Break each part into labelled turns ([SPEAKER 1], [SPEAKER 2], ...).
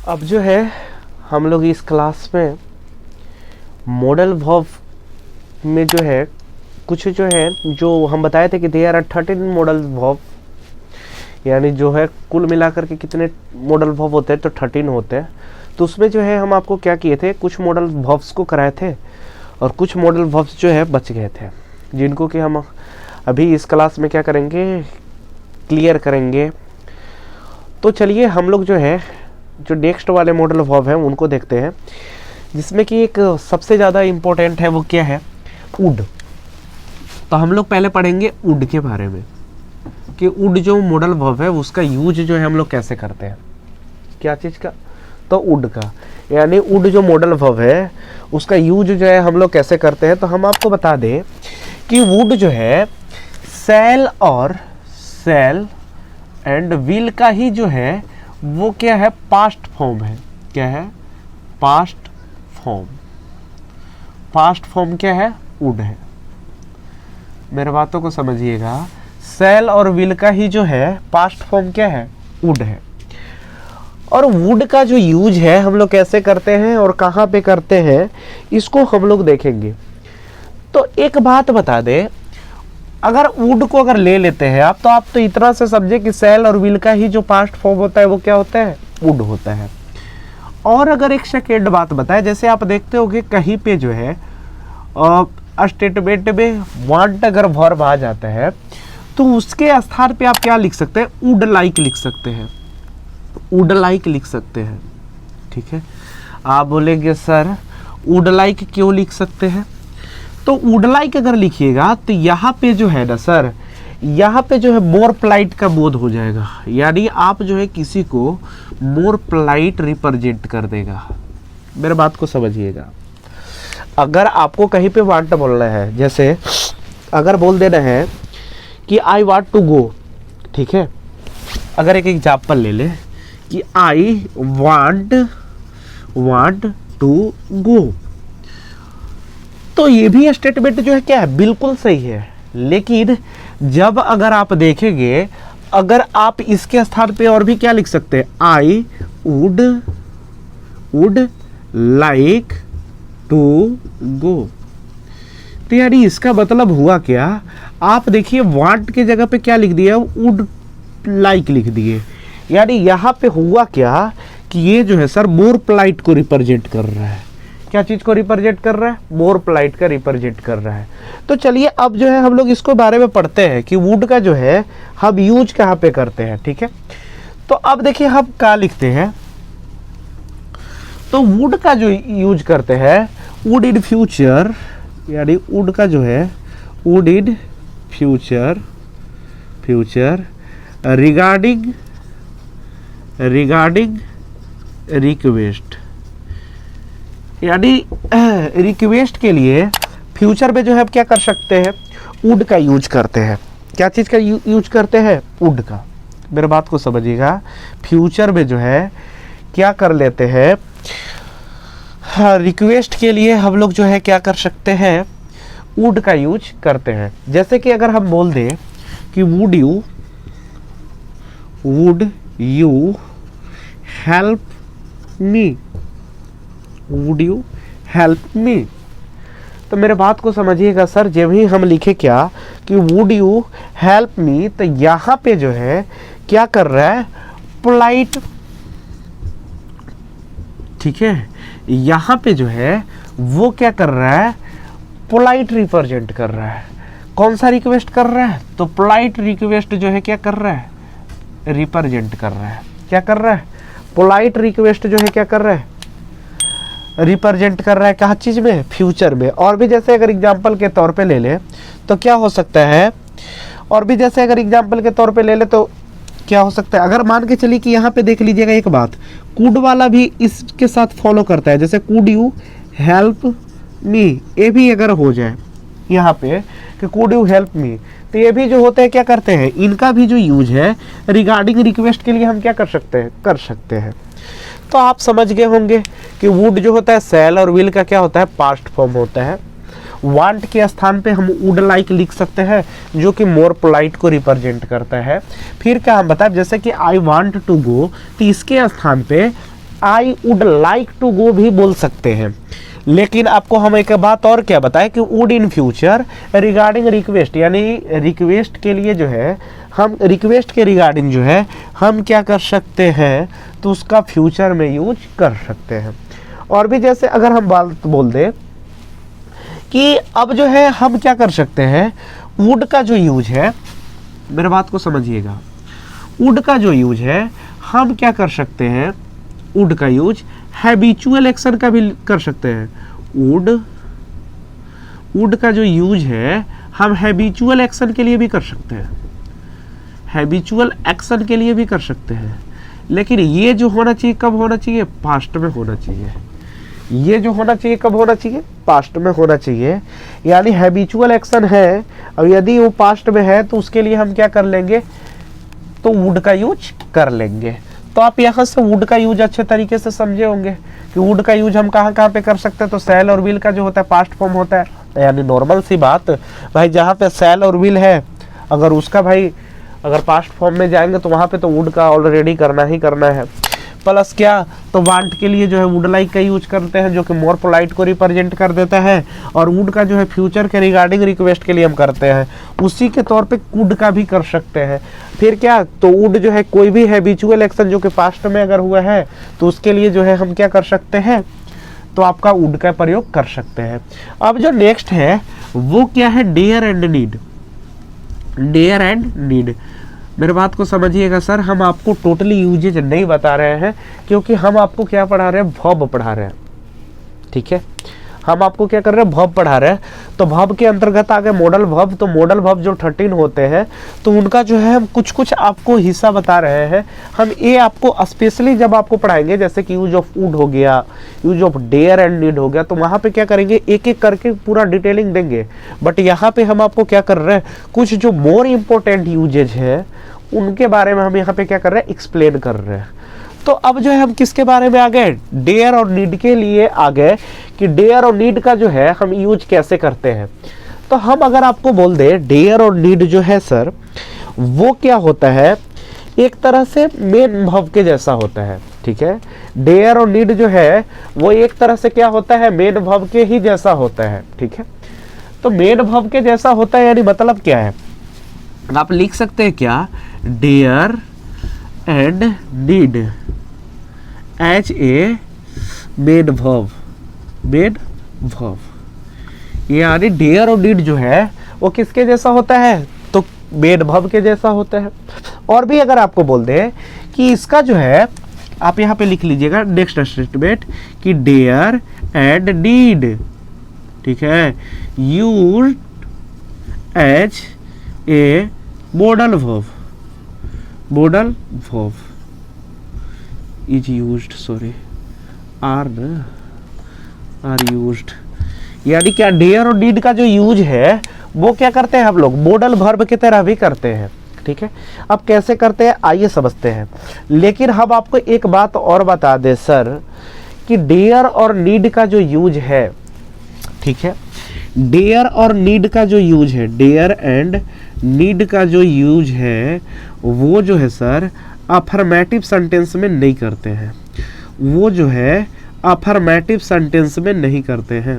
[SPEAKER 1] अब जो है हम लोग इस क्लास में मॉडल वर्ब में जो है कुछ जो है जो हम बताए थे कि देयर आर 13 मॉडल वर्ब, यानी जो है कुल मिलाकर के कितने मॉडल वर्ब होते हैं, तो 13 होते हैं। तो उसमें जो है हम आपको क्या किए थे, कुछ मॉडल वर्ब्स को कराए थे और कुछ मॉडल वर्ब्स जो है बच गए थे, जिनको कि हम अभी इस क्लास में क्या करेंगे, क्लियर करेंगे। तो चलिए हम लोग जो है जो नेक्स्ट वाले मॉडल वर्ब हैं उनको देखते हैं, जिसमें कि एक सबसे ज़्यादा इम्पोर्टेंट है, वो क्या है, वुड। तो हम लोग पहले पढ़ेंगे वुड के बारे में कि वुड जो मॉडल वर्ब है उसका यूज जो है हम लोग कैसे करते हैं, क्या चीज़ का, तो वुड का, यानी वुड जो मॉडल वर्ब है उसका यूज जो है हम लोग कैसे करते हैं। तो हम आपको बता दें कि वुड जो है सेल और सेल एंड विल का ही जो है वो क्या है, पास्ट फॉर्म है। क्या है, पास्ट फॉर्म। पास्ट फॉर्म क्या है, वुड है। मेरे बातों को समझिएगा, सेल और विल का ही जो है पास्ट फॉर्म क्या है, वुड है। और वुड का जो यूज है हम लोग कैसे करते हैं और कहाँ पे करते हैं, इसको हम लोग देखेंगे। तो एक बात बता दें, अगर वुड को अगर ले लेते हैं आप, तो आप तो इतना से समझे कि सेल और विल का ही जो पास्ट फॉर्म होता है वो क्या होता है, वुड होता है। और अगर एक सेकेंड बात बताए, जैसे आप देखते होगे कहीं पे जो है स्टेटमेंट में वांट अगर वर्ब आ जाता है तो उसके स्थान पे आप क्या लिख सकते हैं, वुड लाइक लिख सकते हैं, वुड लाइक लिख सकते हैं। ठीक है, आप बोलेंगे सर वुड लाइक क्यों लिख सकते हैं, तो वुड लाइक अगर लिखिएगा तो यहाँ पे जो है ना सर, यहाँ पे जो है मोर पोलाइट का बोध हो जाएगा, यानी आप जो है किसी को मोर पोलाइट रिप्रेजेंट कर देगा। मेरे बात को समझिएगा, अगर आपको कहीं पे वांट बोलना है, जैसे अगर बोल देना है कि आई वांट टू गो, ठीक है, अगर एक एग्जाम्पल ले ले कि आई वांट टू गो, तो ये भी स्टेटमेंट जो है क्या है, बिल्कुल सही है। लेकिन जब अगर आप देखेंगे, अगर आप इसके स्थान पे और भी क्या लिख सकते हैं, I would like to go, तो यानी इसका मतलब हुआ क्या, आप देखिए वांट के जगह पे क्या लिख दिया, वुड लाइक लिख दिए। यानी यहाँ पे हुआ क्या कि ये जो है सर मोर पोलाइट को रिप्रेजेंट कर रहा है। क्या चीज को रिप्रेजेंट कर रहा है, मोर पोलाइट का रिप्रेजेंट कर रहा है। तो चलिए अब जो है हम लोग इसको बारे में पढ़ते हैं कि वुड का जो है हम यूज कहाँ पे करते हैं। ठीक है, तो अब देखिए हम क्या लिखते हैं, तो वुड का जो यूज करते हैं, वुड इन फ्यूचर, यानी वुड का जो है would in future regarding request, यानी रिक्वेस्ट के लिए फ्यूचर में जो है क्या कर सकते हैं, वुड का यूज करते हैं। क्या चीज़ का यूज करते हैं, वुड का। मेरे बात को समझिएगा, फ्यूचर में जो है क्या कर लेते हैं, हाँ, रिक्वेस्ट के लिए हम लोग जो है क्या कर सकते हैं, वुड का यूज करते हैं। जैसे कि अगर हम बोल दें कि would you help me, would you help me, तो मेरे बात को समझिएगा सर, जब ही हम लिखे क्या कि वुड यू हेल्प मी, तो यहाँ पे जो है क्या कर रहा है, पोलाइट। ठीक है, यहाँ पे जो है वो क्या कर रहा है, पोलाइट रिप्रेजेंट कर रहा है। कौन सा रिक्वेस्ट कर रहा है, तो पोलाइट रिक्वेस्ट जो है क्या कर रहा है, रिप्रेजेंट कर रहा है। क्या कर रहा है, पोलाइट रिक्वेस्ट जो है क्या कर रहा है, रिप्रेजेंट कर रहा है। कहाँ चीज में, फ्यूचर में। और भी जैसे अगर एग्जाम्पल के तौर पे ले ले तो क्या हो सकता है, और भी जैसे अगर एग्जाम्पल के तौर पे ले ले तो क्या हो सकता है, अगर मान के चलिए कि यहाँ पे देख लीजिएगा एक बात, कुड वाला भी इसके साथ फॉलो करता है। जैसे कुड यू हेल्प मी, ये भी अगर हो जाए यहाँ पे कि कुड यू हेल्प मी, तो ये भी जो होते हैं क्या करते हैं, इनका भी जो यूज है रिगार्डिंग रिक्वेस्ट के लिए हम क्या कर सकते हैं। तो आप समझ गए होंगे कि वुड जो होता है सेल और विल का क्या होता है, पास्ट फॉर्म होता है। वांट के स्थान पे हम वुड लाइक लिख सकते हैं, जो कि मोर पोलाइट को रिप्रेजेंट करता है। फिर क्या हम बताएं, जैसे कि आई वांट टू गो, तो इसके स्थान पे I would like to go भी बोल सकते हैं। लेकिन आपको हम एक बात और क्या बताएं कि would in future regarding request, यानी रिक्वेस्ट के लिए जो है हम रिक्वेस्ट के रिगार्डिंग जो है हम क्या कर सकते हैं, तो उसका फ्यूचर में यूज कर सकते हैं। और भी जैसे अगर हम बात बोल दें कि अब जो है हम क्या कर सकते हैं, वुड का जो यूज है, मेरे बात को समझिएगा, वुड का जो यूज है हम क्या कर सकते हैं, वुड का यूज हैबिचुअल एक्शन का भी कर सकते हैं। वुड का जो यूज है हम हैबिचुअल एक्शन के लिए भी कर सकते हैं, हैबिचुअल एक्शन के लिए भी कर सकते हैं। लेकिन ये जो होना चाहिए कब होना चाहिए, पास्ट में होना चाहिए। ये जो होना चाहिए कब होना चाहिए, पास्ट में होना चाहिए। यानी हैबिचुअल एक्शन है, और यदि वो पास्ट में है तो उसके लिए हम क्या कर लेंगे, तो वुड का यूज कर लेंगे। तो आप यहाँ से वुड का यूज अच्छे तरीके से समझे होंगे कि वुड का यूज हम कहाँ कहाँ पे कर सकते हैं। तो सेल और विल का जो होता है पास्ट फॉर्म होता है, यानी नॉर्मल सी बात भाई, जहाँ पे सेल और विल है अगर उसका भाई अगर पास्ट फॉर्म में जाएंगे तो वहाँ पे तो वुड का ऑलरेडी करना ही करना है। प्लस क्या, तो वांट के लिए जो है वुड लाइक का यूज करते हैं जो कि मोर पोलाइट को रिप्रेजेंट कर देता है। और वुड का जो है फ्यूचर के रिगार्डिंग रिक्वेस्ट के लिए हम करते हैं, उसी के तौर पे कुड का भी कर सकते हैं। फिर क्या, तो वुड जो है कोई भी हैबिचुअल एक्शन जो कि पास्ट में अगर हुआ है तो उसके लिए जो है हम क्या कर सकते हैं, तो आपका वुड का प्रयोग कर सकते हैं। अब जो नेक्स्ट है वो क्या है, dare and need. Dare and need, मेरे बात को समझिएगा सर, हम आपको टोटली यूजेज नहीं बता रहे हैं क्योंकि हम आपको क्या पढ़ा रहे हैं, वर्ब पढ़ा रहे हैं। ठीक है, हम आपको क्या कर रहे हैं, वर्ब पढ़ा रहे हैं। तो वर्ब के अंतर्गत आ गए मॉडल वर्ब। तो मॉडल वर्ब जो 13 होते हैं तो उनका जो है हम कुछ कुछ आपको हिस्सा बता रहे हैं। हम ये आपको स्पेशली जब आपको पढ़ाएंगे, जैसे कि यूज ऑफ वुड हो गया, use of dare and need हो गया, तो वहाँ पे क्या करेंगे, एक एक करके पूरा डिटेलिंग देंगे। बट यहाँ पे हम आपको क्या कर रहे हैं, कुछ जो मोर इम्पोर्टेंट यूजेज है उनके बारे में हम यहाँ पे क्या कर रहे हैं, एक्सप्लेन कर रहे हैं। तो अब जो है हम किसके बारे में आ गए, डेयर और नीड के लिए आ गए कि डेयर और नीड का जो है हम यूज कैसे करते हैं। तो हम अगर आपको बोल दे डेयर और नीड जो है सर वो क्या होता है, एक तरह से मेन वर्ब के जैसा होता है। ठीक है, डेयर और नीड जो है वो एक तरह से क्या होता है, मेन वर्ब के ही जैसा होता है। ठीक है, तो मेन वर्ब के जैसा होता है, यानी मतलब क्या है, आप लिख सकते हैं क्या, dare and need as a main verb. Main verb यानी डेयर और नीड जो है वो किसके जैसा होता है, तो मेन वर्ब के जैसा होता है। और भी अगर आपको बोल दे कि इसका जो है, आप यहाँ पे लिख लीजिएगा नेक्स्ट स्टेटमेंट कि डेयर एंड नीड, ठीक है, used as a modal verb. Modal verb is used, sorry are used, यानी क्या डेयर और नीड का जो यूज है वो क्या करते हैं हम लोग, मॉडल वर्ब की तरह भी करते हैं। ठीक है, अब कैसे करते हैं आइए समझते हैं। लेकिन हम आपको एक बात और बता दें सर कि डेयर और नीड का जो यूज है, ठीक है, डेयर और नीड का जो यूज है, डेयर एंड नीड का जो यूज है वो जो है सर अफर्मेटिव सेंटेंस में नहीं करते हैं। वो जो है अफर्मेटिव सेंटेंस में नहीं करते हैं।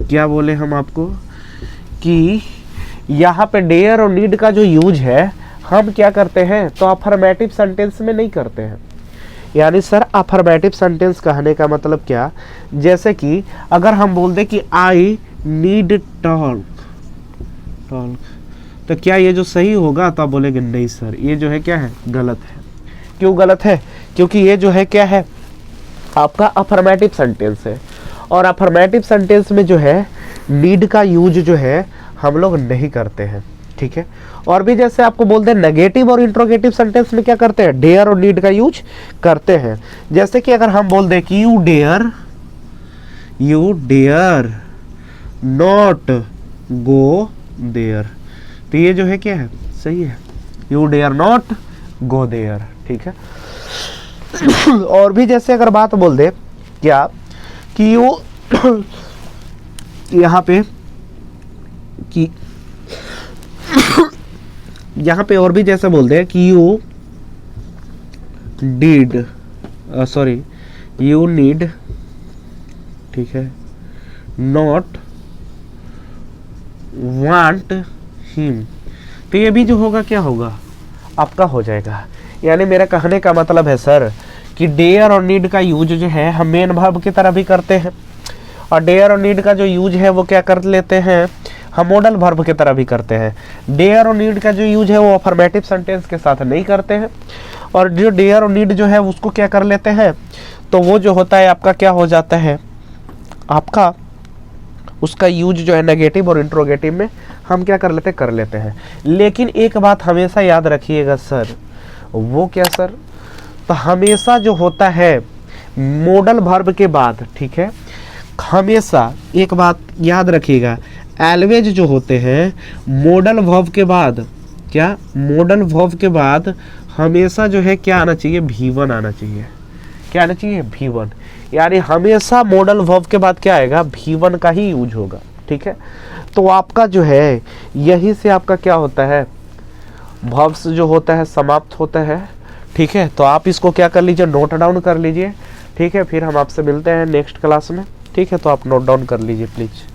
[SPEAKER 1] क्या बोले हम आपको कि यहाँ पे डेयर और नीड का जो यूज है हम क्या करते हैं, तो अफर्मेटिव सेंटेंस में नहीं करते हैं। यानी सर अफर्मेटिव सेंटेंस कहने का मतलब क्या, जैसे कि अगर हम बोल दें कि आई नीड टॉक, तो क्या ये जो सही होगा, तो आप बोलेंगे नहीं सर ये जो है क्या है, गलत है। क्यों गलत है, क्योंकि ये जो है क्या है, आपका अफर्मेटिव सेंटेंस है। और अफर्मेटिव सेंटेंस में जो है नीड का यूज जो है हम लोग नहीं करते हैं। ठीक है, और भी जैसे आपको बोलते हैं नेगेटिव और इंट्रोगेटिव सेंटेंस में क्या करते हैं, डेयर और नीड का यूज करते हैं। जैसे कि अगर हम बोल दें कि you dare not go there, तो ये जो है क्या है, सही है, you dare not go there. ठीक है, और भी जैसे अगर बात बोल दे क्या कि यू यहाँ पे कि यहाँ पे और भी जैसे बोल दे कि you did sorry, you need, ठीक है, नॉट वांट हिम। तो ये भी जो होगा क्या होगा, आपका हो जाएगा। यानी मेरा कहने का मतलब है सर कि डेयर और नीड का यूज जो है हम मेन वर्ब की तरह भी करते हैं, और डेयर और नीड का जो यूज है वो क्या कर लेते हैं, हम मॉडल वर्ब की तरह भी करते हैं। डेयर और नीड का जो यूज है वो अफर्मेटिव सेंटेंस के साथ नहीं करते हैं, और जो डेयर और नीड जो है उसको क्या कर लेते हैं, तो वो जो होता है आपका क्या हो जाता है, आपका उसका यूज जो है नेगेटिव और इंट्रोगेटिव में हम क्या कर लेते हैं। लेकिन एक बात हमेशा याद रखिएगा सर, वो क्या सर, तो हमेशा जो होता है मॉडल वर्ब के बाद, ठीक है, हमेशा एक बात याद रखिएगा, ऑलवेज जो होते हैं मॉडल वर्ब के बाद, क्या मॉडल वर्ब के बाद हमेशा जो है क्या आना चाहिए, V1 आना चाहिए। क्या आना चाहिए, V1। यानी हमेशा मॉडल वर्ब के बाद क्या आएगा, V1 का ही यूज होगा, ठीक है। तो आपका जो है यही से आपका क्या होता है, वर्ब्स जो होता है समाप्त होता है, ठीक है। तो आप इसको क्या कर लीजिए, नोट डाउन कर लीजिए, ठीक है। फिर हम आपसे मिलते हैं नेक्स्ट क्लास में, ठीक है। तो आप नोट डाउन कर लीजिए प्लीज़।